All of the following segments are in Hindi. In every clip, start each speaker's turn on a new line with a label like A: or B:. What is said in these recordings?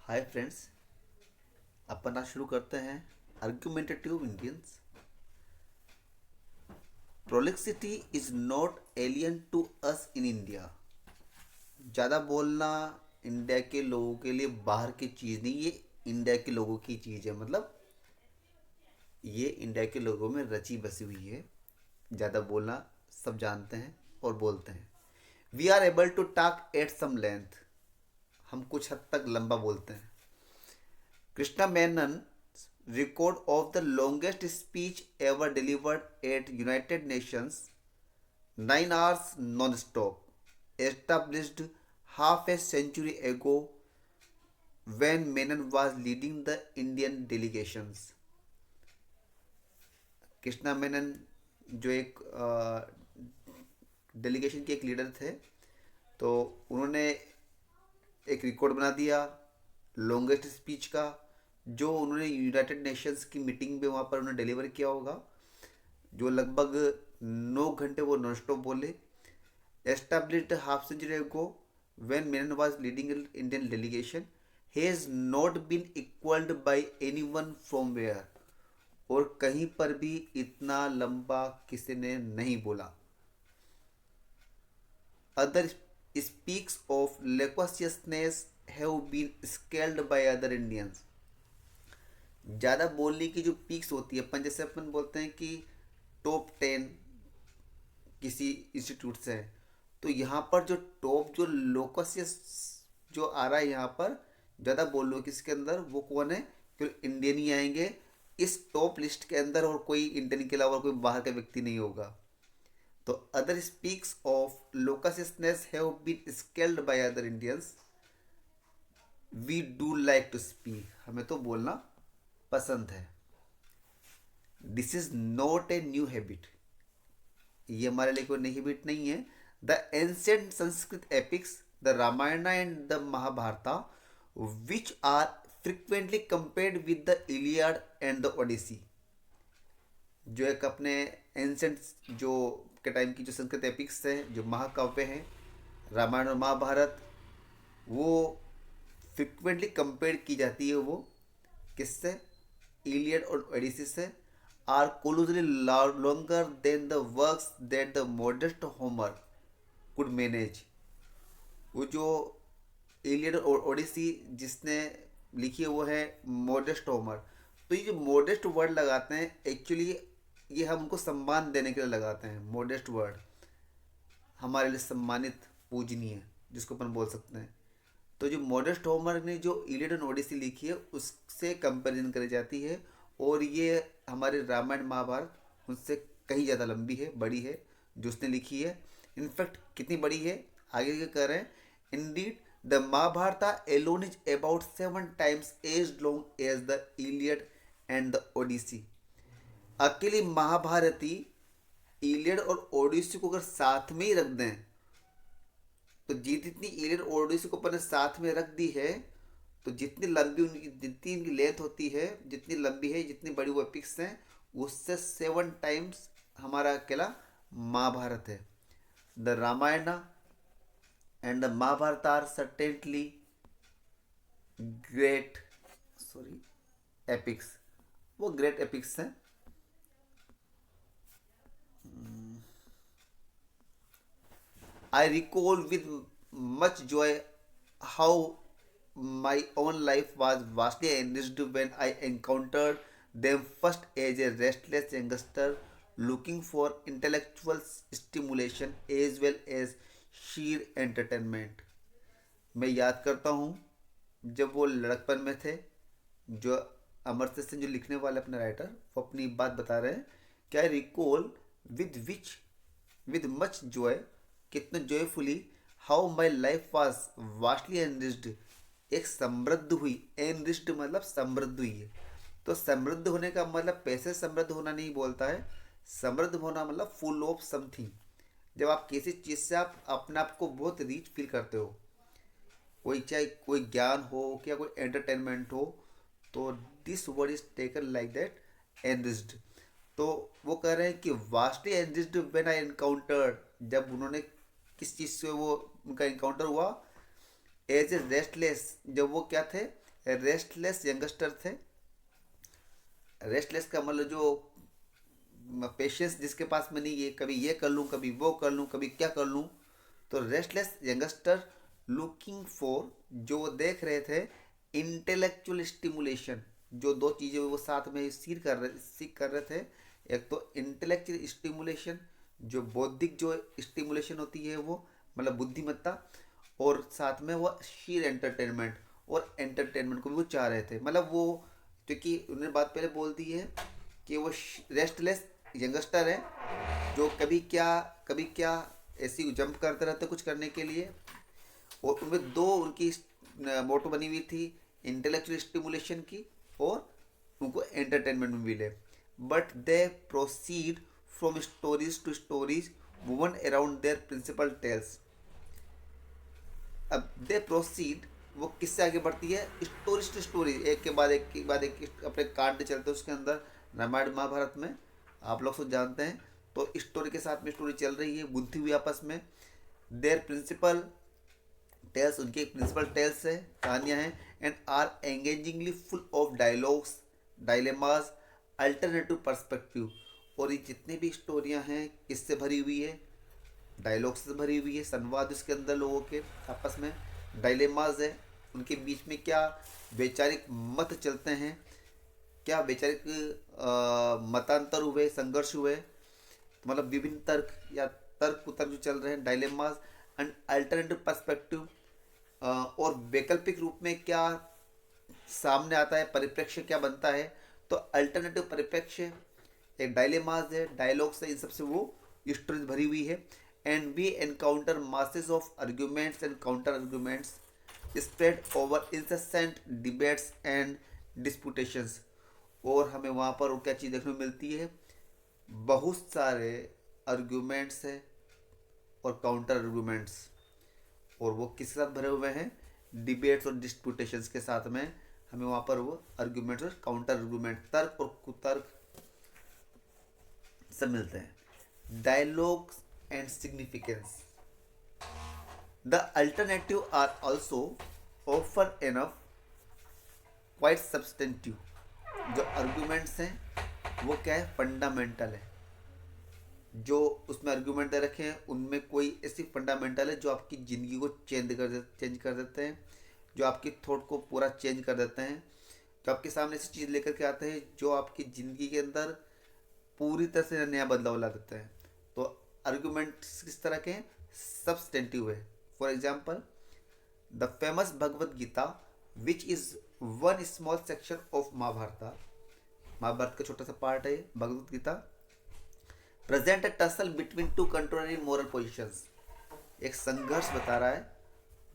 A: हाय फ्रेंड्स, अपन आज शुरू करते हैं argumentative Indians. Prolixity is not alien to us in India. ज़्यादा बोलना इंडिया के लोगों के लिए बाहर की चीज़ नहीं, ये इंडिया के लोगों की चीज़ है। मतलब ये इंडिया के लोगों में रची बसी हुई है। ज़्यादा बोलना सब जानते हैं और बोलते हैं। We are able to talk at some length. हम कुछ हद तक लंबा बोलते हैं। Krishna Menon's record of the longest speech ever delivered at United Nations, 9 hours non-stop, established half a century ago when Menon was leading the Indian delegations. Krishna Menon जो एक डेलीगेशन के एक लीडर थे, तो उन्होंने एक रिकॉर्ड बना दिया लॉन्गेस्ट स्पीच का, जो उन्होंने यूनाइटेड नेशंस की मीटिंग में वहाँ पर उन्होंने डिलीवर किया होगा, जो लगभग 9 घंटे वो नॉन स्टॉप बोले। एस्टैब्लिश्ड हाफ सेंचुरी को when Menon was leading Indian delegation, he has not been equalled by anyone from where. और कहीं पर भी इतना लंबा किसी ने नहीं बोला। Other speaks of loquaciousness have been scaled by other Indians. ज़्यादा बोलने की जो पीक्स होती है, अपन जैसे अपन बोलते हैं कि टॉप 10 किसी इंस्टीट्यूट से है, तो यहाँ पर जो टॉप जो लोकसियस जो आ रहा है यहाँ पर ज़्यादा बोल लो किसके अंदर, वो कौन है? केवल इंडियन ही आएंगे इस टॉप लिस्ट के अंदर, और कोई इंडियन के अलावा कोई बाहर का व्यक्ति नहीं होगा। तो other speaks of loquaciousness have been scaled by other Indians. We do like to speak, हमें तो बोलना पसंद है। This is not a new habit, ये हमारे लिए कोई नई हैबिट नहीं है। The ancient Sanskrit epics, the Ramayan and the Mahabharata, which are frequently compared with the Iliad and the Odyssey, जो एक अपने एंशेंट जो के टाइम की जो संस्कृत एपिक्स हैं, जो महाकाव्य हैं, रामायण और महाभारत, वो फ्रिक्वेंटली कंपेयर की जाती है। वो किससे? इलियड और ओडिसी से। Are colossally longer than the works that the modest Homer could manage. वो जो इलियड और ओडिसी जिसने लिखी है वो है मॉडेस्ट होमर। तो ये जो मॉडेस्ट वर्ड लगाते हैं, एक्चुअली ये हम उनको सम्मान देने के लिए लगाते हैं। मॉडेस्ट वर्ड हमारे लिए सम्मानित, पूजनीय, जिसको अपन बोल सकते हैं। तो जो मॉडेस्ट होमर ने जो इलियड और ओडिसी लिखी है उससे कंपेरिजन करी जाती है, और ये हमारे रामायण महाभारत उनसे कहीं ज़्यादा लंबी है, बड़ी है जो उसने लिखी है। इनफैक्ट कितनी बड़ी है, आगे क्या कर रहे हैं? Indeed the Mahabharata alone is about 7 times as long as the Iliad and the Odyssey. अकेली महाभारती इलियड और ओडिसी को अगर साथ में ही रख दें, तो जितनी इलियड और ओडिसी को अपन ने साथ में रख दी है, तो जितनी लंबी उनकी, जितनी इनकी लेंथ होती है, जितनी लंबी है, जितनी बड़ी वो एपिक्स हैं, उससे 7 times हमारा अकेला महाभारत है। The Ramayan and the Mahabharat are certainly great, sorry, epics. वो ग्रेट एपिक्स हैं। I recall with much joy how my own life was vastly enriched when I encountered them first as a restless youngster looking for intellectual stimulation as well as sheer entertainment. मैं याद करता हूँ जब वो लड़कपन में थे, जो अमर्त्य सेन जो लिखने वाले अपने राइटर, वो अपनी बात बता रहे हैं कि I recall with much joy, कितने joyfully, how my life was vastly enriched, एक समृद्ध हुई। एनरिच्ड मतलब समृद्ध हुई है। तो समृद्ध होने का मतलब पैसे समृद्ध होना नहीं बोलता है। समृद्ध होना मतलब फुल ऑफ समथिंग। जब आप किसी चीज़ से आप अपने आप को बहुत रीच फील करते हो, कोई चाहे कोई ज्ञान हो या कोई एंटरटेनमेंट हो, तो this word is taken like that, enriched. तो वो कह रहे हैं कि vastly enriched when I encountered, जब उन्होंने किस चीज़ से वो उनका इनकाउंटर हुआ, एज ए रेस्टलेस, जब वो क्या थे? रेस्टलेस यंगस्टर थे। रेस्टलेस का मतलब जो पेशेंस जिसके पास में नहीं है, कभी ये कर लूँ कभी वो कर लूँ कभी क्या कर लूँ। तो रेस्टलेस यंगस्टर लुकिंग फॉर, जो वो देख रहे थे इंटेलेक्चुअल स्टिमुलेशन, जो दो चीज़ें वो साथ में सीख कर रहे थे। एक तो इंटेलेक्चुअल स्टिमुलेशन, जो बौद्धिक जो स्टिमुलेशन होती है वो मतलब बुद्धिमत्ता, और साथ में वो शीर एंटरटेनमेंट, और एंटरटेनमेंट को भी वो चाह रहे थे। मतलब वो, क्योंकि उन्होंने बात पहले बोल दी है कि वो रेस्टलेस यंगस्टर है जो कभी क्या ऐसी जंप करते रहते कुछ करने के लिए। और उनमें दो उनकी मोटो बनी हुई थी, इंटेलेक्चुअल स्टिमुलेशन की और उनको एंटरटेनमेंट में मिले। But they proceed from stories to stories woven around their principal tales. अब दे प्रोसीड, वो किससे आगे बढ़ती है, स्टोरीज टू स्टोरी, एक के बाद एक के बाद एक अपने कांड चलते हैं उसके अंदर। रामायण महाभारत में आप लोग सब जानते हैं। तो स्टोरी के साथ में स्टोरी चल रही है गुंथी हुई आपस में। देयर प्रिंसिपल टेल्स, उनके प्रिंसिपल टेल्स है, कहानियाँ हैं, and are engagingly full of dialogues, dilemmas, alternative perspective. और ये जितनी भी स्टोरियाँ हैं किससे भरी हुई है, डायलॉग से भरी हुई है, संवाद उसके अंदर लोगों के आपस में, डायलेमाज है, उनके बीच में क्या वैचारिक मत चलते हैं, क्या वैचारिक मतांतर हुए, संघर्ष हुए, तो मतलब विभिन्न तर्क या तर्क कुतर्क जो चल रहे हैं, डायलेमाज एंड अल्टरनेटिव पर्सपेक्टिव। और वैकल्पिक रूप में क्या सामने आता है, परिप्रेक्ष्य क्या बनता है। तो अल्टरनेटिव परिप्रेक्ष्य एक डायलेमाज है, डायलॉग्स है, इन सबसे वो स्टोरीज भरी हुई है। And we encounter masses of arguments and counter arguments spread over incessant debates and disputations. और हमें वहाँ पर क्या चीज़ देखने को मिलती है, बहुत सारे आर्ग्यूमेंट्स है और काउंटर आर्ग्यूमेंट्स, और वो किसके साथ भरे हुए हैं, डिबेट्स और डिस्पुटेशंस के साथ में। हमें वहाँ पर वो आर्ग्यूमेंट्स और काउंटर आर्ग्यूमेंट, तर्क और कुतर्क सब मिलते हैं। Dialogues and significance, the alternative are also offer enough quite substantive. जो आर्ग्यूमेंट्स हैं वो क्या है, फंडामेंटल है। जो उसमें आर्ग्यूमेंट दे रखे हैं उनमें कोई ऐसी फंडामेंटल है जो आपकी ज़िंदगी को चेंज कर देते हैं, जो आपकी थॉट को पूरा चेंज कर देते हैं, जो आपके सामने ऐसी चीज़ लेकर के आते हैं जो आपकी ज़िंदगी के अंदर पूरी तरह से नया बदलाव ला देते हैं। तो आर्ग्यूमेंट किस तरह के हैं, सब्सटेंटिव है। For example the famous Bhagavad Gita which is one small section of Mahabharata, Mahabharata का छोटा सा पार्ट है Bhagavad Gita, present a tussle between two contrary moral positions. एक संघर्ष बता रहा है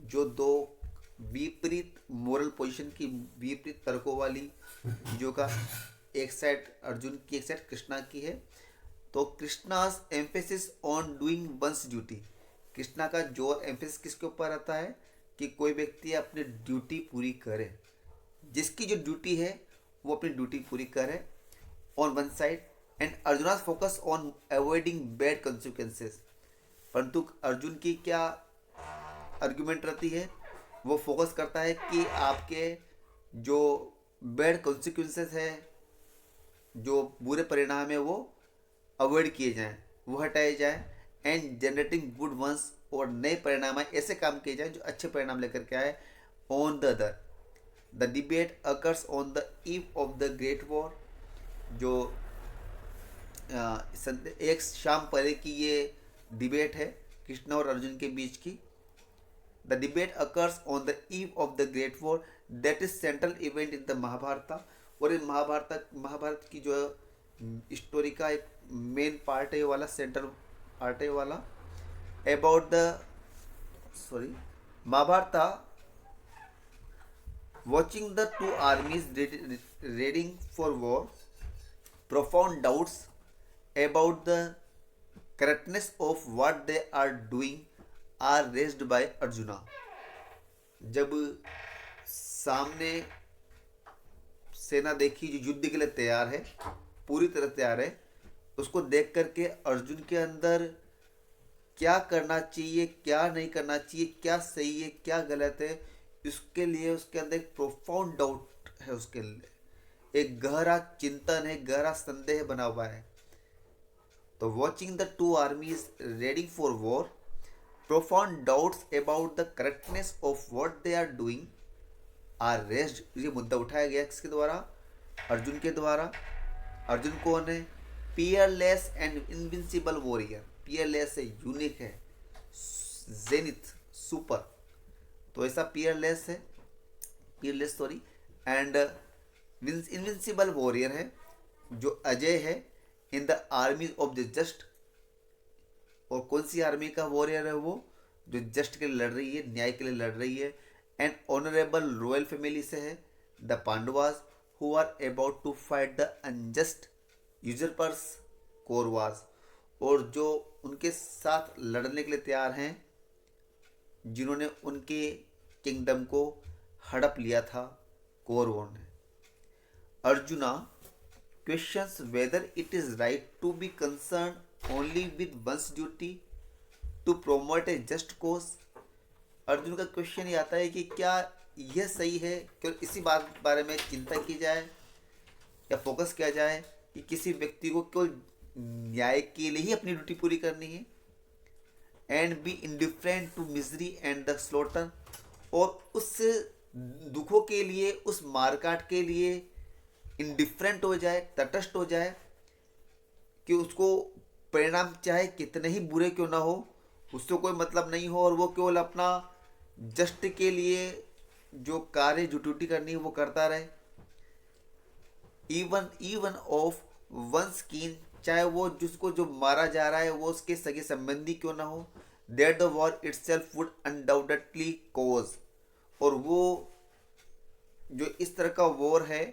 A: जो दो विपरीत मोरल पोजीशन की, विपरीत तर्कों वाली, जो का एक साइड अर्जुन की एक साइड कृष्णा की है। तो Krishna's emphasis on doing once duty, Krishna का जोर एम्फेसिस किसके ऊपर आता है कि कोई व्यक्ति अपनी ड्यूटी पूरी करे, जिसकी जो ड्यूटी है वो अपनी ड्यूटी पूरी करे on one side, and Arjuna's focus on avoiding bad consequences. परंतु अर्जुन की क्या आर्ग्यूमेंट रहती है, वो फोकस करता है कि आपके जो बैड कॉन्सिक्वेंसेस है, जो बुरे परिणाम है वो अवॉइड किए जाएं, वो हटाए जाएं, एंड जनरेटिंग गुड वंस, और नए परिणाम ऐसे काम किए जाएं जो अच्छे परिणाम लेकर के आए। On the other the debate occurs on the eve of the great war, जो एक शाम पहले की ये डिबेट है कृष्ण और अर्जुन के बीच की। The debate occurs on the eve of the great war that is central event in the Mahabharat. और ये महाभारत की जो स्टोरी का एक मेन पार्ट है वाला, सेंट्रल पार्ट है वाला, about the Mahabharat watching the two armies raiding for war, profound doubts about the correctness of what they are doing are raised by Arjuna। जब सामने सेना देखी जो युद्ध के लिए तैयार है, पूरी तरह तैयार है, उसको देख करके अर्जुन के अंदर क्या करना चाहिए क्या नहीं करना चाहिए, क्या सही है क्या गलत है, इसके लिए उसके अंदर एक प्रोफाउंड डाउट है, उसके लिए एक गहरा चिंतन है, गहरा संदेह बना हुआ है। तो watching the two आर्मीज ready for war, profound doubts about the correctness of what they are doing are raised। ये मुद्दा उठाया गया किसके द्वारा? अर्जुन के द्वारा। अर्जुन कौन है? Peerless and invincible warrior. Peerless है, यूनिक है, जेनिथ, सुपर। तो ऐसा पीयरलेस है, peerless sorry, and invincible warrior है, जो अजय है in the army of the just. और कौन सी आर्मी का वॉरियर है वो? जो जस्ट के लिए लड़ रही है, न्याय के लिए लड़ रही है। एंड ऑनरेबल रॉयल फैमिली से है, the Pandavas, who are about to fight the unjust usurpers Kauravas. और जो उनके साथ लड़ने के लिए तैयार हैं, जिन्होंने उनके किंगडम को हड़प लिया था कौरवों ने। Arjuna questions whether it is right to be concerned only with one's duty to promote a just cause। Arjun का क्वेश्चन ये आता है कि क्या यह सही है केवल इसी बात बारे में चिंता की जाए या फोकस किया जाए कि किसी व्यक्ति को केवल न्याय के लिए ही अपनी ड्यूटी पूरी करनी है, and be indifferent to misery and the slaughter. और उस दुखों के लिए, उस मारकाट के लिए इंडिफरेंट हो जाए, तटस्थ हो जाए, कि उसको परिणाम चाहे कितने ही बुरे क्यों ना हो, उससे कोई मतलब नहीं हो, और वो केवल अपना जस्ट के लिए जो कार्य, जो ड्यूटी करनी है वो करता रहे। इवन ऑफ वन स्किन, चाहे वो जिसको जो मारा जा रहा है वो उसके सगे संबंधी क्यों ना हो। That the war itself would undoubtedly cause. और वो जो इस तरह का वॉर है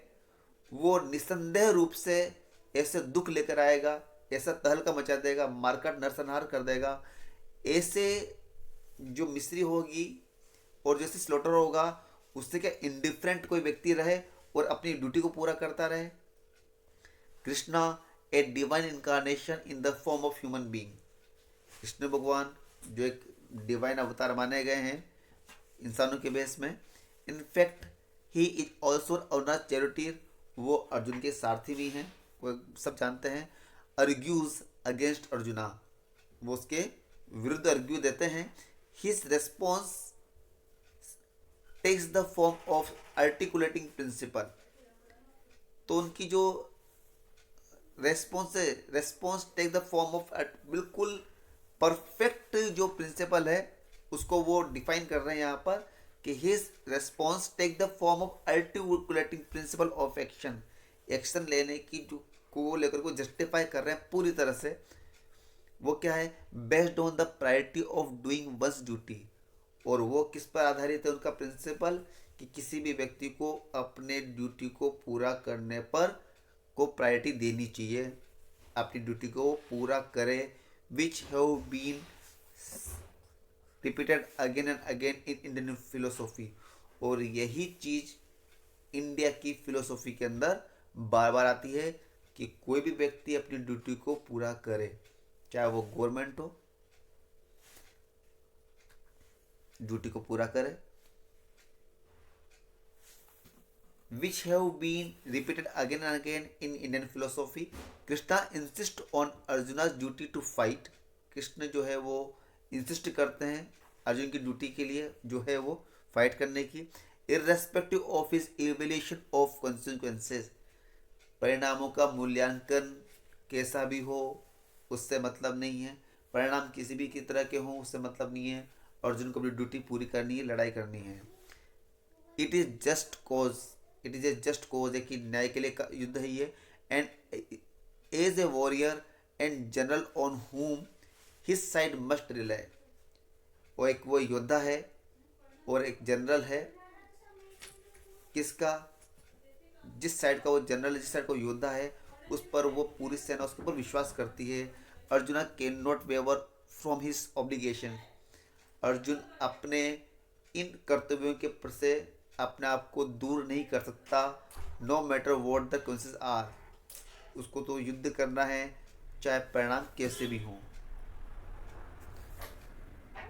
A: वो निसंदेह रूप से ऐसे दुख लेकर आएगा, ऐसा तहलका मचा देगा, मारकाट नरसंहार कर देगा। ऐसे जो मिस्री होगी और जैसे स्लॉटर होगा, उससे क्या इंडिफरेंट कोई व्यक्ति रहे और अपनी ड्यूटी को पूरा करता रहे। Krishna a divine incarnation in the form of human being. Krishna भगवान जो एक डिवाइन अवतार माने गए हैं इंसानों के बेस में। In fact he is also Arjun charity. वो अर्जुन के सारथी भी हैं, वो सब जानते हैं। अर्ग्यूज अगेंस्ट अर्जुना, वो उसके विरुद्ध अर्ग्यू देते हैं। His response takes the form of articulating principle. तो उनकी जो रेस्पॉन्स है, response take the form of, बिल्कुल परफेक्ट जो प्रिंसिपल है उसको वो डिफाइन कर रहे हैं यहाँ पर, कि his response take the form of articulating principle of action. Action लेने की जो को लेकर को जस्टिफाई कर रहे हैं पूरी तरह से। वो क्या है? Based on the priority of doing once duty. और वो किस पर आधारित है उनका प्रिंसिपल? कि किसी भी व्यक्ति को अपने ड्यूटी को पूरा करने पर को प्रायोरिटी देनी चाहिए, अपनी ड्यूटी को पूरा करे। Which have been repeated again and again in Indian philosophy. और यही चीज़ इंडिया की फिलोसॉफी के अंदर बार बार आती है कि कोई भी व्यक्ति अपनी ड्यूटी को पूरा करे, चाहे वो गवर्नमेंट हो, ड्यूटी को पूरा करे। Which have been repeated again and again in Indian philosophy. Krishna insist on Arjuna's duty to fight. Krishna जो है वो इंसिस्ट करते हैं अर्जुन की ड्यूटी के लिए जो है वो फाइट करने की। Irrespective of his evaluation of consequences. परिणामों का मूल्यांकन कैसा भी हो उससे मतलब नहीं है, परिणाम किसी भी की तरह के हों उससे मतलब नहीं है। अर्जुन को अपनी ड्यूटी पूरी करनी है, लड़ाई करनी है। It is just cause, it is a just cause है कि न्याय के लिए युद्ध है ये। And as a warrior and general on whom his side must rely. वो एक वो योद्धा है और एक जनरल है, किसका? जिस साइड का वो जनरल है, जिस साइड का वो योद्धा है, उस पर वो पूरी सेना उसके ऊपर विश्वास करती है। Arjuna can not waver from his obligation. Arjun अपने इन कर्तव्यों के से अपने आप को दूर नहीं कर सकता। No matter what the consequences are. उसको तो युद्ध करना है चाहे परिणाम कैसे भी हों।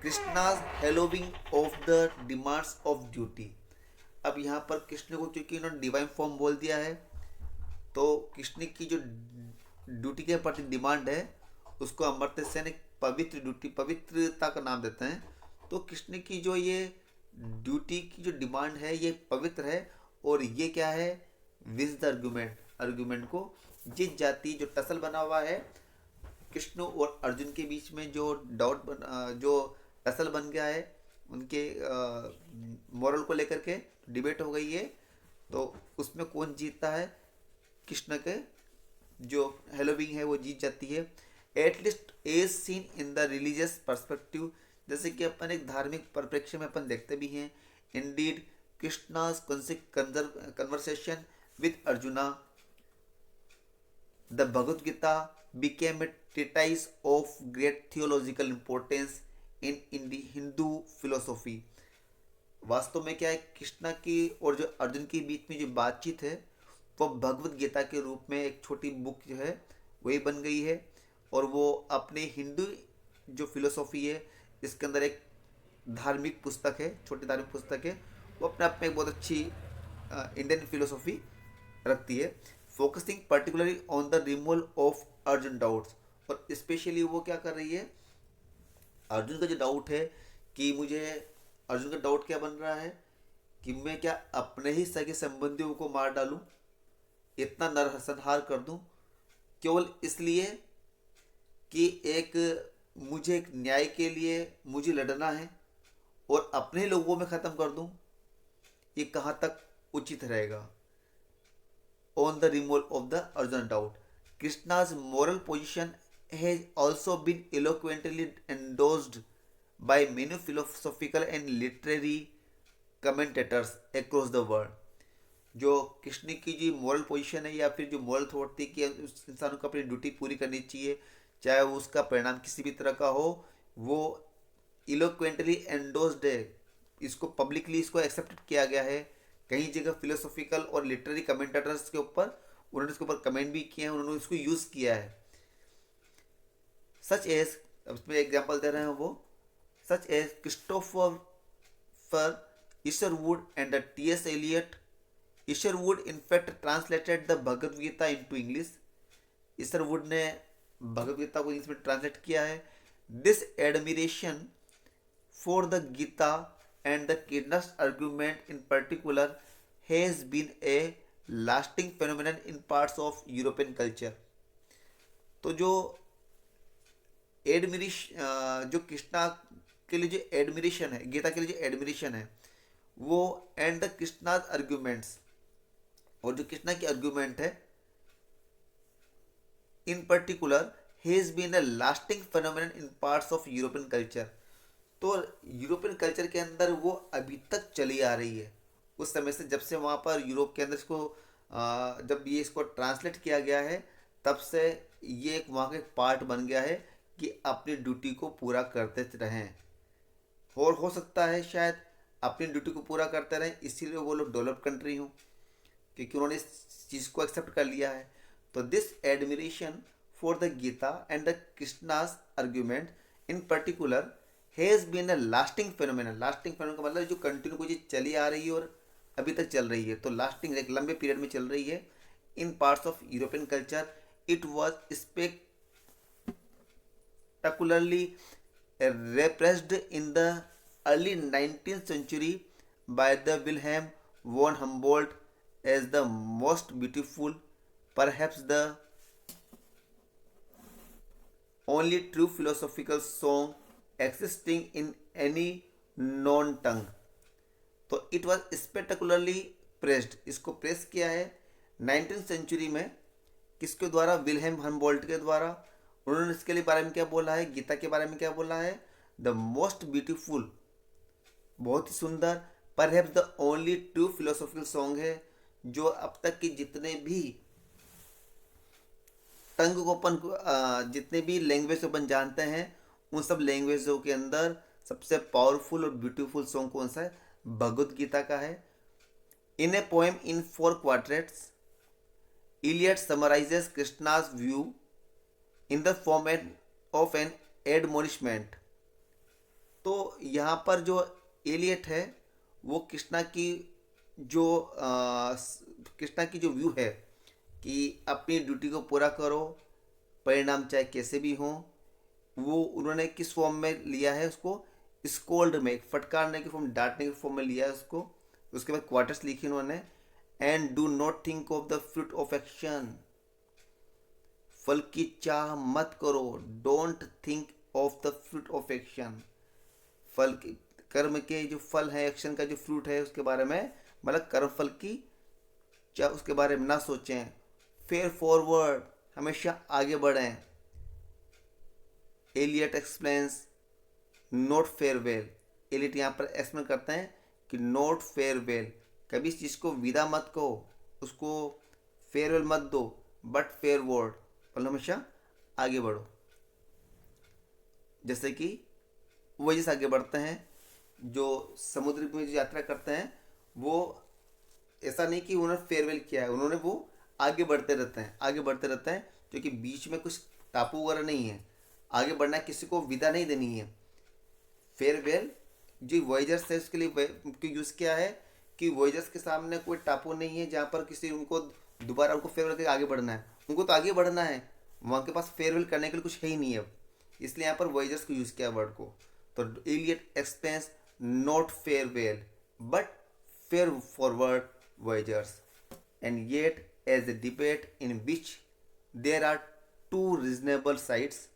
A: Krishna's hallowing of the demands of duty. अब यहाँ पर कृष्ण को चूंकि इन्होंने डिवाइन फॉर्म बोल दिया है, तो कृष्ण की जो ड्यूटी के प्रति डिमांड है उसको अमर्त्य सेन एक पवित्र ड्यूटी, पवित्रता का नाम देते हैं। तो कृष्ण की जो ये ड्यूटी की जो डिमांड है ये पवित्र है, और ये क्या है, विज द आर्गुमेंट, आर्गुमेंट को जीत जाती। जो टसल बना हुआ है कृष्ण और अर्जुन के बीच में, जो जो टसल बन गया है उनके मॉरल को लेकर के डिबेट हो गई है, तो उसमें कौन जीतता है, कृष्ण के जो हेलोविंग है वो जीत जाती है। At least as seen in the religious perspective, जैसे कि अपन एक धार्मिक परिप्रेक्ष्य में अपन देखते भी हैं। Indeed Krishna's conversation with Arjuna, the Bhagavad Gita became a treatise of great theological importance in the Hindu philosophy। वास्तव में क्या है, कृष्णा की और जो अर्जुन के बीच में जो बातचीत है वो भगवत गीता के रूप में एक छोटी बुक जो है वही बन गई है, और वो अपने हिंदू जो फिलोसॉफी है इसके अंदर एक धार्मिक पुस्तक है, छोटी धार्मिक पुस्तक है। वो अपने आप में एक बहुत अच्छी इंडियन फिलोसॉफी रखती है, focusing particularly on the removal of Arjun doubts. और स्पेशली वो क्या कर रही है, अर्जुन का जो डाउट है कि मुझे, अर्जुन का डाउट क्या बन रहा है कि मैं क्या अपने ही सगे संबंधियों को मार डालूं, इतना नरसंहार कर दूं, केवल इसलिए कि मुझे एक न्याय के लिए मुझे लड़ना है और अपने लोगों में ख़त्म कर दूं, ये कहाँ तक उचित रहेगा। On the removal of the Arjun doubt, Krishna's moral position has also been eloquently endorsed by many philosophical and literary commentators across the world। जो कृष्ण की जो मॉरल पोजीशन है या फिर जो मॉरल थॉट थी कि उस इंसान को अपनी ड्यूटी पूरी करनी चाहिए, चाहे वो उसका परिणाम किसी भी तरह का हो, वो इलोक्वेंटली एंडोस्ड है, इसको पब्लिकली इसको एक्सेप्ट किया गया है। कई जगह फिलोसॉफिकल और लिटरेरी कमेंटेटर्स के ऊपर उन्होंने इसके ऊपर कमेंट भी किए हैं, उन्होंने इसको यूज़ किया है। सच एज, अब इसमें एग्जाम्पल दे रहे हैं वो, such as Christopher Isherwood and T.S. Eliot। Isherwood in fact translated the Bhagavad Gita into English। Isherwood ने भगवद गीता को इंग्लिश में ट्रांसलेट किया है। This admiration for the Gita and the Krishna's argument in particular has been a lasting phenomenon in parts of European culture। तो जो एडमिरेशन, जो कृष्णा के लिए जो एडमिरेशन है, गीता के लिए जो एडमिरेशन है वो, एंड द कृष्णाज आर्ग्यूमेंट्स, और जो कृष्णा की आर्ग्यूमेंट है in particular has been a lasting phenomenon in parts of European culture. तो यूरोपियन कल्चर के अंदर वो अभी तक चली आ रही है, उस समय से, जब से वहाँ पर यूरोप के अंदर इसको जब ये इसको ट्रांसलेट किया गया है तब से ये एक वहाँ का एक पार्ट बन गया है कि अपनी ड्यूटी को पूरा करते रहें। और हो सकता है शायद अपनी ड्यूटी को पूरा करते रहें इसीलिए वो लोग डेवलप कंट्री हों, क्योंकि उन्होंने इस चीज़ को एक्सेप्ट कर लिया है। तो this admiration for the Gita and the Krishna's argument in particular has been a lasting phenomenon. Lasting phenomenon का मतलब जो कंटिन्यू कोई चीज़ चली आ रही है और अभी तक चल रही है, तो लास्टिंग एक लंबे पीरियड में चल रही है। In parts of European culture it was spectacularly repressed in the early 19th century by the Wilhelm von Humboldt as the most beautiful, perhaps the only true philosophical song existing in any known tongue। तो इट वॉज स्पेक्टाकुलरली प्रेस्ड, इसको प्रेस किया है 19th सेंचुरी में, किसके द्वारा, विल्हेम हम्बोल्ट के द्वारा। उन्होंने इसके लिए बारे में क्या बोला है, गीता के बारे में क्या बोला है, द मोस्ट ब्यूटीफुल, बहुत ही सुंदर, perhaps the only true philosophical song है, जो अब तक के जितने भी टंग को अपन जितने भी लैंग्वेज अपन जानते हैं उन सब लैंग्वेजों के अंदर सबसे पावरफुल और ब्यूटीफुल सॉन्ग कौन सा है, भगवद गीता का है। In a poem in 4 quartets Eliot summarises Krishna's view in the format of an admonishment। तो यहाँ पर जो एलियट है वो जो कृष्णा की जो व्यू है कि अपनी ड्यूटी को पूरा करो, परिणाम चाहे कैसे भी हों, वो उन्होंने किस फॉर्म में लिया है उसको, स्कोल्ड में, फटकारने के फॉर्म, डांटने के फॉर्म में लिया है उसको। उसके बाद क्वार्टर्स लिखी उन्होंने, and do not think of the fruit of action, फल की चाह मत करो, don't think of the fruit of action, फल के, कर्म के जो फल है, एक्शन का जो फ्रूट है उसके बारे में, मतलब कर्म फल की चाह उसके बारे में ना सोचें। फेयर फॉरवर्ड, हमेशा आगे बढ़ें। Eliot explains not fare well, Eliot यहाँ पर एक्सप्लेन करते हैं कि नोट फेयरवेल, कभी इस चीज़ को विदा मत कहो, उसको फेयरवेल मत दो, बट फेयरवर्ड, मतलब हमेशा आगे बढ़ो। जैसे कि वो जैसे आगे बढ़ते हैं, जो समुद्र में जो यात्रा करते हैं, वो ऐसा नहीं कि उन्होंने फेयरवेल किया है, उन्होंने वो आगे बढ़ते रहते हैं, आगे बढ़ते रहते हैं, क्योंकि बीच में कुछ टापू वगैरह नहीं है, आगे बढ़ना है, किसी को विदा नहीं देनी है। फेयरवेल जो वॉयजर्स है उसके लिए यूज़ किया है कि वॉयजर्स के सामने कोई टापू नहीं है जहाँ पर किसी उनको दोबारा उनको फेयरवेल करके आगे बढ़ना है, उनको तो आगे बढ़ना है, वहाँ के पास फेयरवेल करने के लिए कुछ है ही नहीं है, इसलिए यहाँ पर वॉयजर्स को यूज़ किया वर्ड को। तो Eliot explains not farewell but fare forward voyagers, and yet as a debate in which there are two reasonable sides,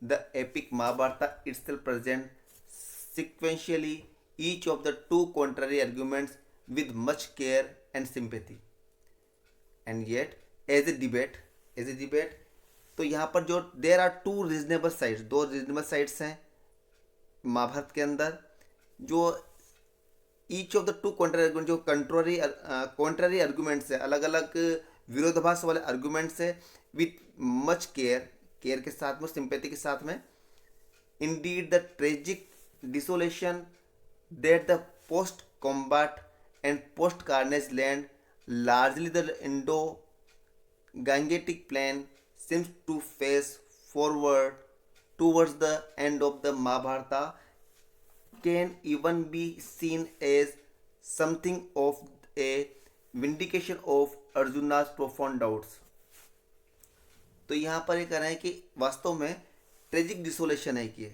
A: the epic Mahabharata itself presents sequentially each of the two contrary arguments with much care and sympathy. And yet, as a debate, तो यहाँ पर जो there are two reasonable sides, दो reasonable sides हैं महाभारत के अंदर, जो each of the two contrary arguments, जो contrary arguments है, अलग अलग विरोधाभास वाले arguments है, with much केयर के साथ में, सिंपैथी के साथ में। Indeed the tragic desolation that the post combat and post carnage land largely the Indo Gangetic plain seems to face forward towards the end of the Mahabharata can even be seen as something of a vindication of Arjuna's profound doubts। तो यहाँ पर ये कह रहे हैं कि वास्तव में ट्रेजिक डिसोलेशन है कि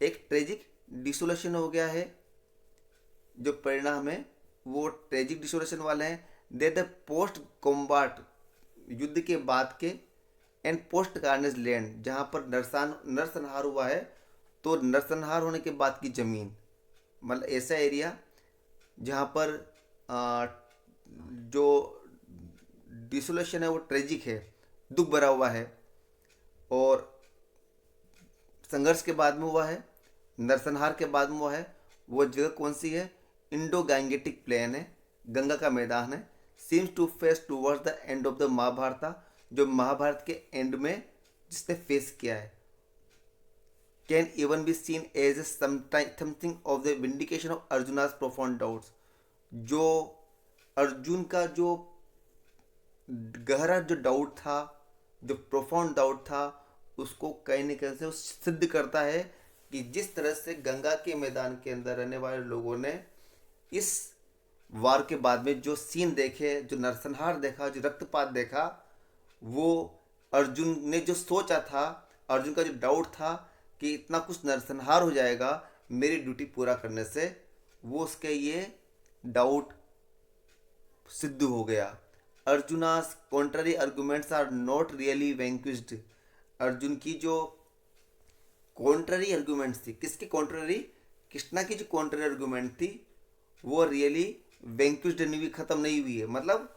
A: एक ट्रेजिक डिसोलेशन हो गया है, जो परिणाम है वो ट्रेजिक डिसोलेशन वाले हैं। दे द पोस्ट कॉम्बाट, युद्ध के बाद के, एंड पोस्ट कार्नेज लैंड, जहाँ पर नरसंहार हुआ है, तो नरसंहार होने के बाद की ज़मीन, मतलब ऐसा एरिया जहाँ पर जो डिसोलेशन है वो ट्रेजिक है, दुख भरा हुआ है, और संघर्ष के बाद में हुआ है, नरसंहार के बाद में हुआ है, वो जगह कौन सी है? इंडो गैंगेटिक प्लेन है, गंगा का मैदान है। Seems to face towards the end of the Mahabharata, जो महाभारत के एंड में जिसने फेस किया है। Can even be seen as something of the vindication of Arjuna's profound doubts, जो अर्जुन का जो गहरा जो डाउट था, जो प्रोफाउंड डाउट था, उसको कहीं न कहीं से सिद्ध करता है कि जिस तरह से गंगा के मैदान के अंदर रहने वाले लोगों ने इस वार के बाद में जो सीन देखे, जो नरसंहार देखा, जो रक्तपात देखा, वो अर्जुन ने जो सोचा था, अर्जुन का जो डाउट था कि इतना कुछ नरसंहार हो जाएगा मेरी ड्यूटी पूरा करने से, वो उसके ये डाउट सिद्ध हो गया। अर्जुना's contrary arguments are not really vanquished, Arjun की जो कॉन्ट्ररी आर्गूमेंट्स थी, किसकी कॉन्ट्ररी? कृष्णा की जो कॉन्ट्ररी आर्गूमेंट थी वो रियली वैंक्विश्ड नहीं हुई, खत्म नहीं हुई है। मतलब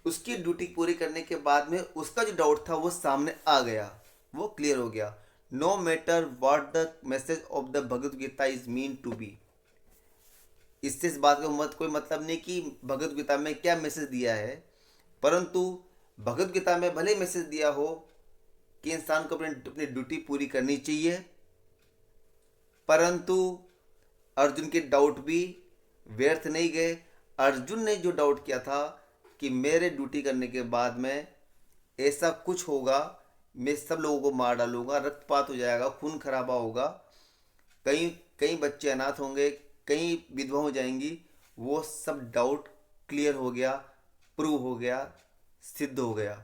A: उसकी ड्यूटी पूरी करने के बाद में उसका जो डाउट था वो सामने आ गया, वो क्लियर हो गया। No matter what the message of the Bhagavad Gita is mean to be, इससे इस बात का कोई मतलब नहीं कि भगवद गीता में क्या मैसेज दिया है, परंतु भगवद गीता में भले मैसेज दिया हो कि इंसान को अपनी ड्यूटी पूरी करनी चाहिए, परंतु अर्जुन के डाउट भी व्यर्थ नहीं गए। अर्जुन ने जो डाउट किया था कि मेरे ड्यूटी करने के बाद में ऐसा कुछ होगा, मैं सब लोगों को मार डालूंगा, रक्तपात हो जाएगा, खून खराबा होगा, कई कई बच्चे अनाथ होंगे, कई विधवा हो जाएंगी। वो सब डाउट क्लियर हो गया, प्रूव हो गया, सिद्ध हो गया।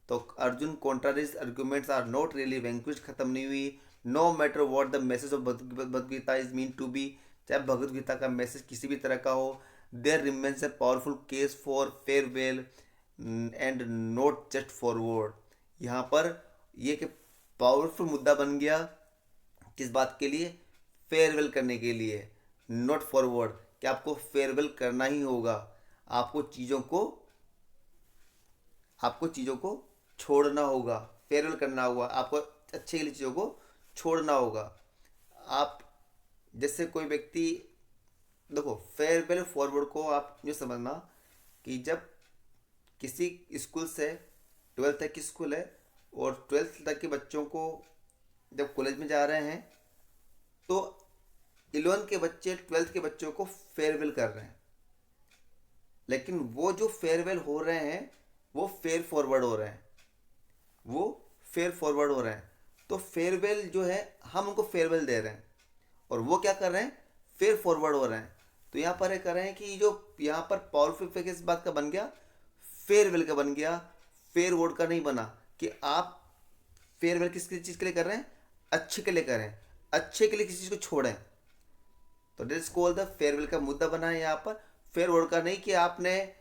A: तो Arjun contradicts arguments are not really vanquished, खत्म नहीं हुई। No matter what the message of Bhagavad Gita is mean to be, चाहे भगवद गीता का मैसेज किसी भी तरह का हो, there remains a powerful case for fare well and not just forward. यहाँ पर ये कि पावरफुल मुद्दा बन गया किस बात के लिए? फेयरवेल करने के लिए, नॉट फॉरवर्ड, कि आपको फेयरवेल करना ही होगा। आपको चीज़ों को आपको चीज़ों को छोड़ना होगा, फेयरवेल करना होगा, आपको अच्छे के लिए चीज़ों को छोड़ना होगा। आप जैसे कोई व्यक्ति, देखो फेयरवेल फॉरवर्ड को आप ये समझना कि जब किसी स्कूल से, 12th तक की स्कूल है और 12th तक के बच्चों को जब कॉलेज में जा रहे हैं, तो 11th के बच्चे 12th के बच्चों को फेयरवेल कर रहे हैं, लेकिन वो जो फेयरवेल हो रहे हैं वो फेयर फॉरवर्ड हो रहे हैं, वो फेयर फॉरवर्ड हो रहे हैं। तो फेयरवेल जो है, हम उनको फेयरवेल दे रहे हैं और वो क्या कर रहे हैं? फेयर फॉरवर्ड हो रहे हैं। तो यहाँ पर ये कर रहे हैं कि जो यहाँ पर पावरफुल इफेक्ट इस बात का बन गया, फेयरवेल का बन गया, फेयर वर्ड का नहीं बना। कि आप फेयरवेल किस चीज़ के लिए कर रहे हैं? अच्छे के लिए करें, अच्छे के लिए किसी चीज़ को छोड़ें। तो दिस कॉल द फेयरवेल का मुद्दा बना है यहाँ पर, फेयर वर्ड का नहीं कि आपने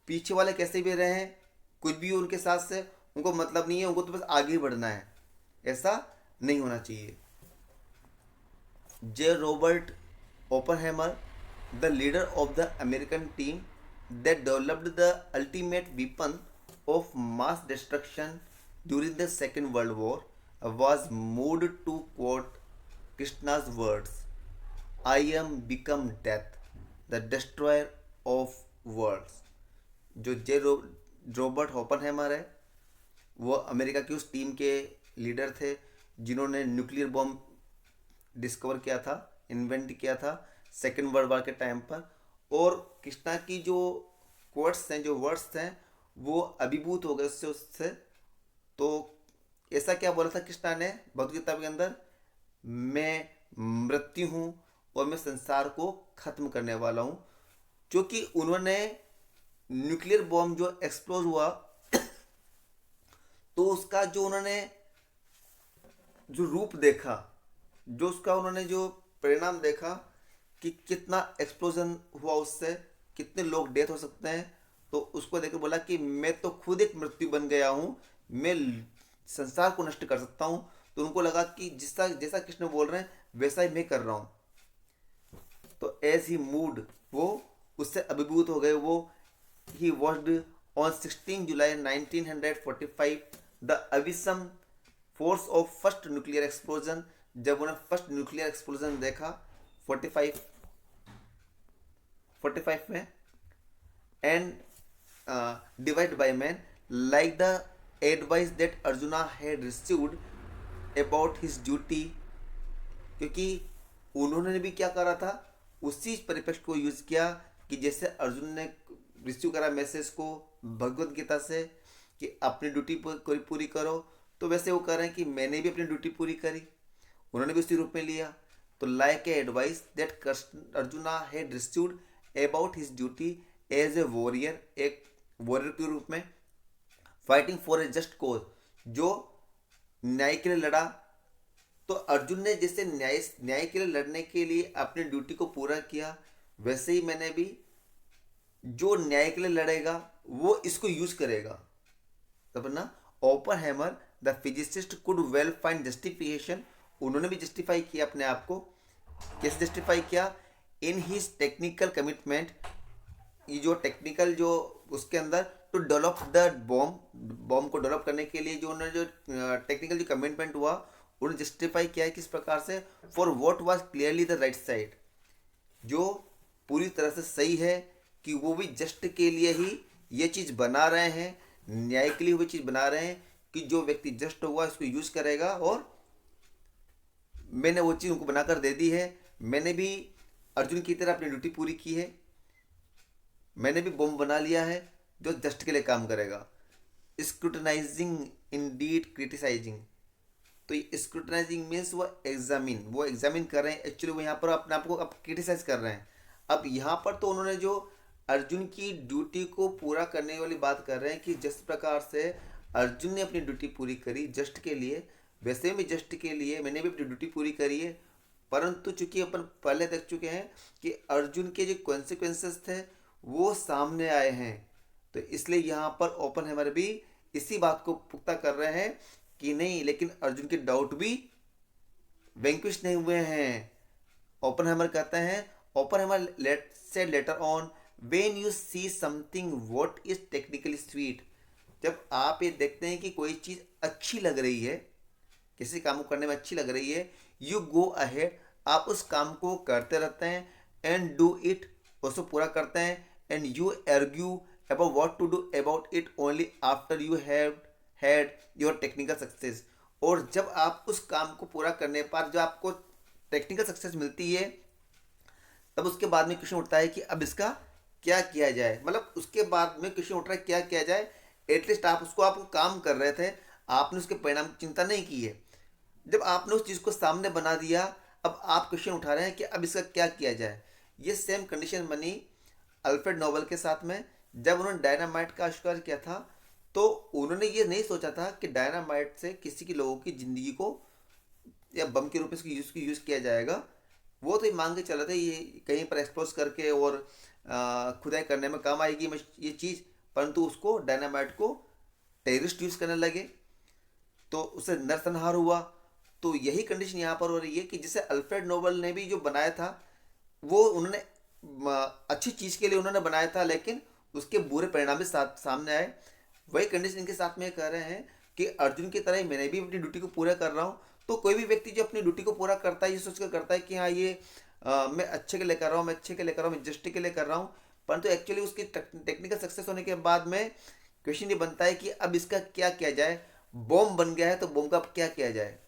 A: पीछे वाले कैसे भी रहे हैं, कुछ भी उनके साथ से उनको मतलब नहीं है, उनको तो बस आगे ही बढ़ना है, ऐसा नहीं होना चाहिए। J. Robert Oppenheimer, the leader of the American team that developed the ultimate weapon of mass destruction during the Second World War, was moved to quote Krishna's words, I am become death, the destroyer of worlds। जो रॉबर्ट होपनहेमर है, वो अमेरिका की उस टीम के लीडर थे जिन्होंने न्यूक्लियर बॉम्ब डिस्कवर किया था, इन्वेंट किया था सेकेंड वर्ल्ड वॉर के टाइम पर। और कृष्णा की जो कोट्स हैं, जो वर्ड्स हैं, वो अभिभूत हो गए उससे। तो ऐसा क्या बोला था कृष्णा ने भगवद गीता के अंदर? मैं मृत्यु हूँ और मैं संसार को खत्म करने वाला हूँ। क्योंकि उन्होंने न्यूक्लियर बॉम्ब जो एक्सप्लोज हुआ, तो उसका जो उन्होंने जो रूप देखा, जो उसका उन्होंने जो परिणाम देखा कि कितना एक्सप्लोजन हुआ, उससे कितने लोग डेथ हो सकते हैं, तो उसको देखकर बोला कि मैं तो खुद एक मृत्यु बन गया हूँ, मैं संसार को नष्ट कर सकता हूँ। तो उनको लगा कि जिसका जैसा कृष्ण बोल रहे हैं वैसा ही मैं कर रहा हूँ। तो एज ही मूड, वो उससे अभिभूत हो गए। वो ही watched on 16 July 1945 the awesome force of first nuclear explosion. जब उन्हें फर्स्ट न्यूक्लियर एक्सप्लोजन देखा 45 में, and divide by man like the advice that Arjuna had received about his duty. क्योंकि उन्होंने भी क्या करा था, उसी परिप्रेक्ष्य को यूज किया कि जैसे अर्जुन ने रिसीव करा मैसेज को भगवत गीता से कि अपनी ड्यूटी पूरी करो, तो वैसे वो कह रहे हैं कि मैंने भी अपनी ड्यूटी पूरी करी, उन्होंने भी उसी रूप में लिया। तो like a advice that Arjuna had received about his duty as a warrior, एक वॉरियर के रूप में, fighting for a just cause, जो न्याय के लिए लड़ा। तो अर्जुन ने जैसे न्याय के लिए लड़ने के लिए अपनी ड्यूटी को पूरा किया, वैसे ही मैंने भी, जो न्याय के लिए लड़ेगा वो इसको यूज करेगा। तब ना Oppenheimer the physicist could well find justification, उन्होंने भी जस्टिफाई किया अपने आप को। कैसे जस्टिफाई किया? इन हिज टेक्निकल कमिटमेंट, ये जो टेक्निकल जो उसके अंदर टू डेवलप द बॉम्ब को डेवलप करने के लिए जो उन्होंने जो टेक्निकल जो कमिटमेंट हुआ, उन्होंने जस्टिफाई किया है किस प्रकार से? For what was clearly the right side, जो पूरी तरह से सही है, कि वो भी जस्ट के लिए ही ये चीज़ बना रहे हैं, न्याय के लिए वो चीज़ बना रहे हैं कि जो व्यक्ति जस्ट हुआ इसको यूज करेगा। और मैंने वो चीज़ उनको बनाकर दे दी है, मैंने भी अर्जुन की तरह अपनी ड्यूटी पूरी की है, मैंने भी बॉम्ब बना लिया है जो जस्ट के लिए काम करेगा। स्क्रूटनाइजिंग इंडीड क्रिटिसाइजिंग, तो ये स्क्रूटनाइजिंग मीन्स वो एग्जामिन कर रहे हैं, एक्चुअली वो यहाँ पर अपने आप को अब क्रिटिसाइज कर रहे हैं। अब यहाँ पर तो उन्होंने जो अर्जुन की ड्यूटी को पूरा करने वाली बात कर रहे हैं कि जिस प्रकार से अर्जुन ने अपनी ड्यूटी पूरी करी जस्ट के लिए, वैसे भी जस्ट के लिए मैंने भी अपनी ड्यूटी पूरी करी है। परंतु चूंकि अपन पहले देख चुके हैं कि अर्जुन के जो कॉन्सिक्वेंसेस थे वो सामने आए हैं, तो इसलिए यहाँ पर ओपनहेमर भी इसी बात को पुख्ता कर रहे हैं कि नहीं, लेकिन अर्जुन के डाउट भी वैंक्विश नहीं हुए हैं। ओपनहेमर कहते हैं, Oppenheimer let said later on, when you see something what is technically sweet, जब आप ये देखते हैं कि कोई चीज़ अच्छी लग रही है, किसी काम को करने में अच्छी लग रही है, यू गो अहेड, आप उस काम को करते रहते हैं, एंड डू इट, उसको पूरा करते हैं, and you argue about what to do about it only after you have had your technical success. और जब आप उस काम को पूरा करने पर जो आपको टेक्निकल सक्सेस मिलती है, तब उसके बाद में क्वेश्चन उठता है कि अब इसका क्या किया जाए, मतलब उसके बाद में क्वेश्चन उठ रहा है क्या किया जाए। एटलीस्ट आपको काम कर रहे थे, आपने उसके परिणाम की चिंता नहीं की है। जब आपने उस चीज़ को सामने बना दिया, अब आप क्वेश्चन उठा रहे हैं कि अब इसका क्या किया जाए। ये सेम कंडीशन बनी अल्फ्रेड नोबेल के साथ में, जब उन्होंने डायनामाइट का आविष्कार किया था, तो उन्होंने ये नहीं सोचा था कि डायनामाइट से किसी की लोगों की ज़िंदगी को या बम के रूप में इसको यूज़ किया जाएगा। वो तो ये मान के चल रहे थे ये कहीं पर एक्सपोज करके और खुदाई करने में काम आएगी ये चीज़, परंतु उसको डायनामाइट को टेररिस्ट यूज़ करने लगे, तो उससे नरसंहार हुआ। तो यही कंडीशन यहाँ पर हो रही है कि जिसे अल्फ्रेड नोबेल ने भी जो बनाया था, वो उन्होंने अच्छी चीज़ के लिए उन्होंने बनाया था, लेकिन उसके बुरे परिणाम भी सामने आए। वही कंडीशन इनके साथ में कह रहे हैं कि अर्जुन की तरह ही मैंने भी अपनी ड्यूटी को पूरा कर रहा हूँ। तो कोई भी व्यक्ति जो अपनी ड्यूटी को पूरा करता है, ये सोच कर करता है कि हाँ ये मैं अच्छे के लिए कर रहा हूँ, मैं अच्छे के लिए कर रहा हूँ, मैं जस्टिस के लिए कर रहा हूँ, परंतु एक्चुअली उसकी टेक्निकल सक्सेस होने के बाद में क्वेश्चन ये बनता है कि अब इसका क्या किया जाए। बॉम्ब बन गया है तो बॉम्ब का अब क्या किया जाए।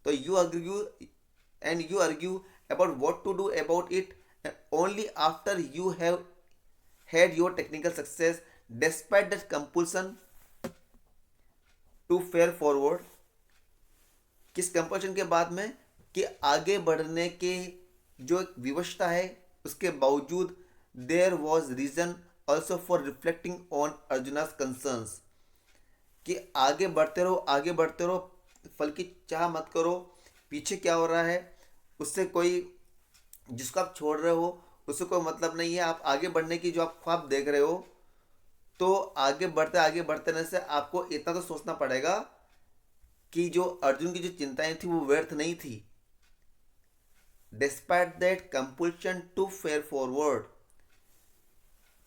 A: तो you argue about what to do about it only after you have had your technical success despite that compulsion to fare forward। किस कंपल्शन के बाद में कि आगे बढ़ने के जो एक विवशता है उसके बावजूद there was reason also for reflecting on Arjuna's concerns, कि आगे बढ़ते रहो आगे बढ़ते रहो, फल की चाह मत करो, पीछे क्या हो रहा है उससे कोई, जिसको आप छोड़ रहे हो उससे कोई मतलब नहीं है। आप आगे बढ़ने की जो आप ख्वाब देख रहे हो, तो आगे बढ़ते रहने से आपको इतना तो सोचना पड़ेगा कि जो अर्जुन की जो चिंताएं थी वो व्यर्थ नहीं थी। Despite that compulsion to fare forward,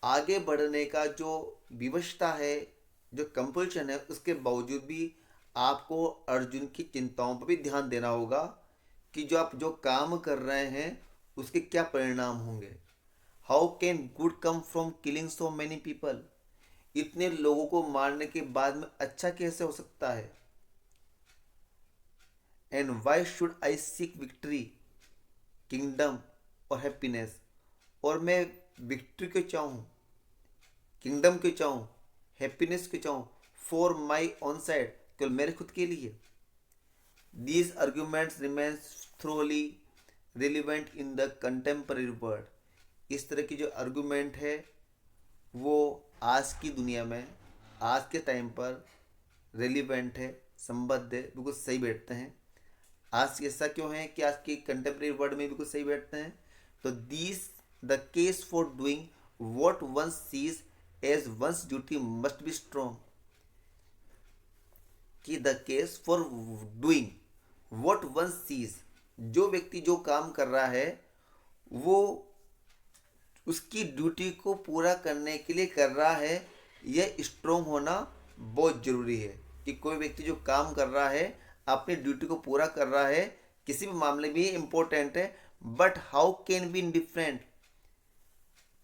A: आगे बढ़ने का जो विवशता है, जो कंपल्शन है, उसके बावजूद भी आपको अर्जुन की चिंताओं पर भी ध्यान देना होगा कि जो आप जो काम कर रहे हैं उसके क्या परिणाम होंगे। How can good come from killing so many people, इतने लोगों को मारने के बाद में अच्छा कैसे हो सकता है। And why should I seek victory, kingdom और हैप्पीनेस, और मैं विक्ट्री क्यों चाहूँ, किंगडम क्यों चाहूँ, हैप्पीनेस क्यों चाहूँ, फॉर माई ऑन साइड, केवल मेरे खुद के लिए। These arguments remains thoroughly relevant in the contemporary world, इस तरह की जो आर्गूमेंट है वो आज की दुनिया में, आज के टाइम पर रेलिवेंट है, संबद्ध है, बिल्कुल सही बैठते हैं। आज ऐसा क्यों है कि आज की कंटेम्पररी वर्ल्ड में बिल्कुल सही बैठते हैं। तो this the case for doing what one sees as one's duty must be strong, कि the case for doing what one sees, जो व्यक्ति जो काम कर रहा है वो उसकी ड्यूटी को पूरा करने के लिए कर रहा है, यह स्ट्रोंग होना बहुत ज़रूरी है। कि कोई व्यक्ति जो काम कर रहा है, अपनी ड्यूटी को पूरा कर रहा है, किसी भी मामले में इम्पोर्टेंट है, but how can be indifferent,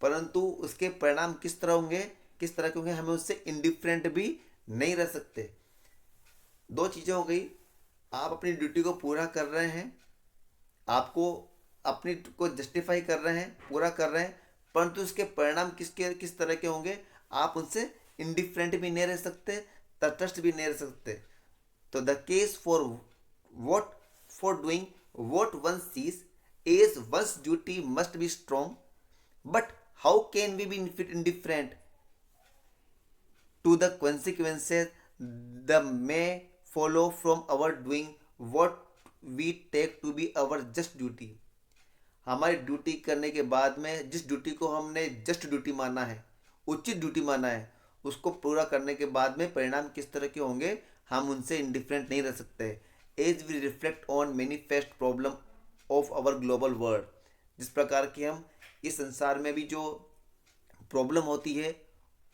A: परंतु उसके परिणाम किस तरह होंगे, किस तरह के होंगे, हमें उससे इंडिफरेंट भी नहीं रह सकते। दो चीज़ें हो गई, आप अपनी ड्यूटी को पूरा कर रहे हैं, आपको अपनी को जस्टिफाई कर रहे हैं, पूरा कर रहे हैं, परंतु उसके परिणाम किस तरह के होंगे, आप उनसे इंडिफरेंट भी नहीं रह सकते, तटस्थ भी नहीं रह सकते। तो the case for what for doing what one sees as one's duty must be strong, but how can we be indifferent to the consequences that may follow from our doing what we take to be our just duty? हमारी ड्यूटी करने के बाद में जिस ड्यूटी को हमने जस्ट ड्यूटी माना है, उचित ड्यूटी माना है, उसको पूरा करने के बाद में परिणाम किस तरह के होंगे, हम उनसे इंडिफरेंट नहीं रह सकते। As we reflect on manifest problem of our global world, जिस प्रकार की हम इस संसार में भी जो प्रॉब्लम होती है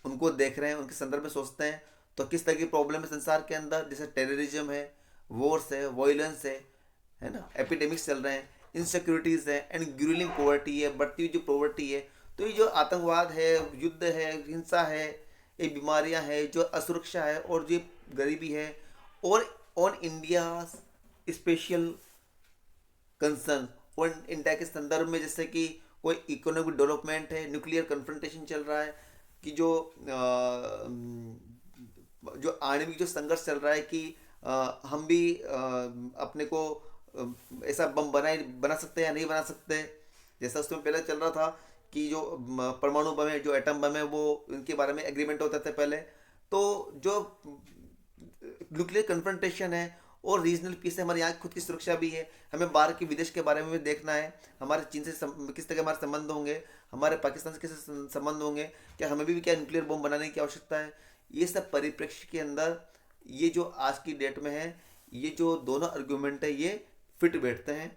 A: उनको देख रहे हैं, उनके संदर्भ में सोचते हैं, तो किस तरह की प्रॉब्लम है संसार के अंदर, जैसे टेररिज्म है, वॉर्स है, वायलेंस है ना, एपिडेमिक्स चल रहे हैं, इनसिक्योरिटीज है एंड ग्रूलिंग पॉवर्टी है, बढ़ती हुई जो पॉवर्टी है, तो ये जो आतंकवाद है, युद्ध है, हिंसा है, ये बीमारियां हैं, जो असुरक्षा है और जो गरीबी है, और ऑन इंडिया स्पेशल कंसर्न, और इंडिया के संदर्भ में जैसे कि कोई इकोनॉमिक डेवलपमेंट है, न्यूक्लियर कन्फ्रंटेशन चल रहा है, कि जो आणविक जो संघर्ष चल रहा है कि हम भी अपने को ऐसा बम बना सकते हैं या नहीं बना सकते, जैसा उसमें पहले चल रहा था कि जो परमाणु बम है, जो एटम बम है, वो उनके बारे में एग्रीमेंट होता था पहले। तो जो न्यूक्लियर कन्फ्रंटेशन है और रीजनल पीस है, हमारे यहाँ खुद की सुरक्षा भी है, हमें बाहर के विदेश के बारे में भी देखना है, हमारे चीन से किस तरह के हमारे संबंध होंगे, हमारे पाकिस्तान से कैसे संबंध होंगे, क्या हमें भी क्या न्यूक्लियर बम बनाने की आवश्यकता है। ये सब परिप्रेक्ष्य के अंदर ये जो आज की डेट में है, ये जो दोनों आर्ग्यूमेंट है, ये फिट बैठते हैं।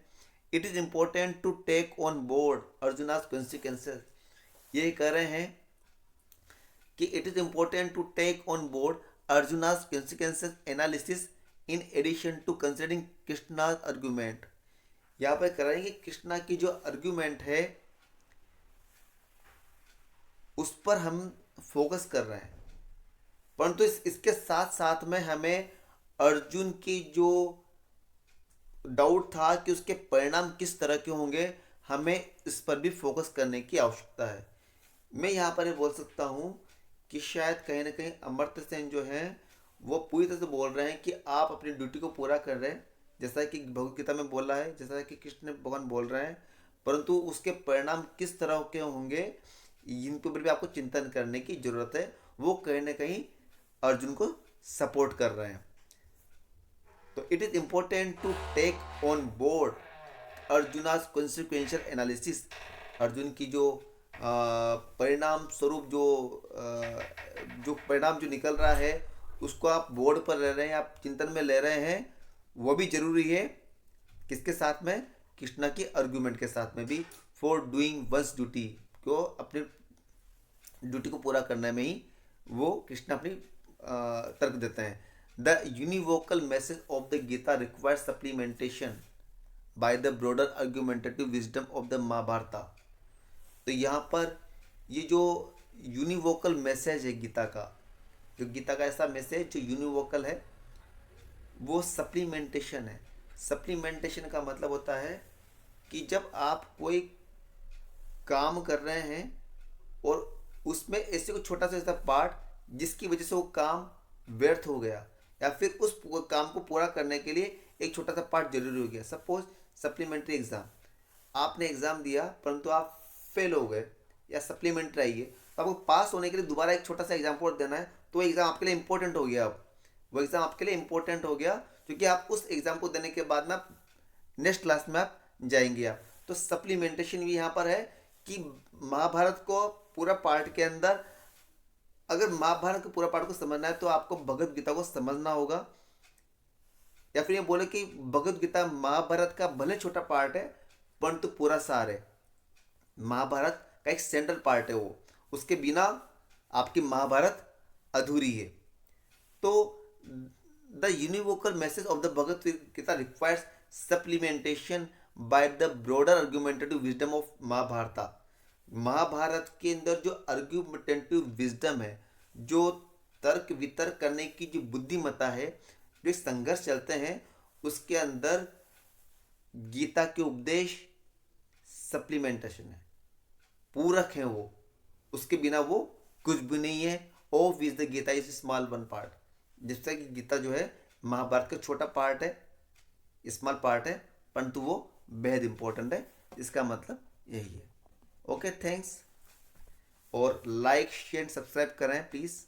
A: It is important to take on board Arjuna's consequences, ये कह रहे हैं कि it is important to take on board Arjuna's consequences analysis in addition to considering Krishna's argument. यहाँ पर कह रहे हैं कि कृष्णा की जो आर्ग्यूमेंट है उस पर हम फोकस कर रहे हैं, परंतु इसके साथ साथ में हमें अर्जुन की जो डाउट था कि उसके परिणाम किस तरह के होंगे, हमें इस पर भी फोकस करने की आवश्यकता है। मैं यहाँ पर ये बोल सकता हूँ कि शायद कहीं ना कहीं अमर्त्य सेन जो है वो पूरी तरह से बोल रहे हैं कि आप अपनी ड्यूटी को पूरा कर रहे हैं, जैसा कि भगवद गीता में बोला है, जैसा कि कृष्ण भगवान बोल रहे हैं, परंतु उसके परिणाम किस तरह के होंगे इन पर भी आपको चिंतन करने की जरूरत है। वो कहीं ना कहीं अर्जुन को सपोर्ट कर रहे हैं। तो it is important to take on board Arjuna's consequential analysis, Arjun की जो परिणाम स्वरूप जो परिणाम जो निकल रहा है उसको आप बोर्ड पर ले रहे हैं, आप चिंतन में ले रहे हैं, वो भी जरूरी है। किसके साथ में? कृष्णा की आर्गुमेंट के साथ में भी, फॉर डूइंग वंस ड्यूटी, को अपनी ड्यूटी को पूरा करने में ही वो कृष्णा अपनी तर्क देते हैं। The univocal message of the Gita requires supplementation by the broader argumentative wisdom of the Mahabharata. तो यहाँ पर ये जो यूनिवोकल मैसेज है गीता का, जो गीता का ऐसा मैसेज जो यूनिवोकल है, वो सप्लीमेंटेशन है। सप्लीमेंटेशन का मतलब होता है कि जब आप कोई काम कर रहे हैं और उसमें ऐसे कोई छोटा सा ऐसा पार्ट जिसकी वजह से वो काम व्यर्थ हो गया, या फिर उस काम को पूरा करने के लिए एक छोटा सा पार्ट जरूरी हो गया। सपोज सप्लीमेंट्री एग्जाम, आपने एग्जाम दिया परंतु आप फेल हो गए या सप्लीमेंट्री आई है, तो आपको पास होने के लिए दोबारा एक छोटा सा एग्जाम और देना है, तो वो एग्ज़ाम आपके लिए इंपॉर्टेंट हो गया। अब वो एग्ज़ाम आपके लिए इंपॉर्टेंट हो गया क्योंकि आप उस एग्ज़ाम को देने के बाद में नेक्स्ट क्लास में आप जाएंगे आप। तो सप्लीमेंटेशन भी यहाँ पर है कि महाभारत को पूरा पार्ट के अंदर, अगर महाभारत के पूरा पार्ट को समझना है तो आपको भगवद गीता को समझना होगा, या फिर ये बोले कि भगवद गीता महाभारत का भले छोटा पार्ट है परंतु पूरा सार है, महाभारत का एक सेंट्रल पार्ट है वो, उसके बिना आपकी महाभारत अधूरी है। तो the univocal message of the Bhagavad Gita requires supplementation by the broader argumentative wisdom of Mahabharata. Mahabharat के अंदर जो आर्गुमेंटेटिव विजडम है, जो तर्क वितर्क करने की जो बुद्धिमत्ता है, जो संघर्ष चलते हैं, उसके अंदर गीता के उपदेश सप्लीमेंटेशन है, पूरक है वो, उसके बिना वो कुछ भी नहीं है। Of which the Gita is small one part, जिससे कि गीता जो है महाभारत का छोटा पार्ट है, स्मॉल पार्ट है, परंतु वो बेहद इंपॉर्टेंट है। इसका मतलब यही है। Okay, thanks. और लाइक शेयर सब्सक्राइब करें प्लीज़।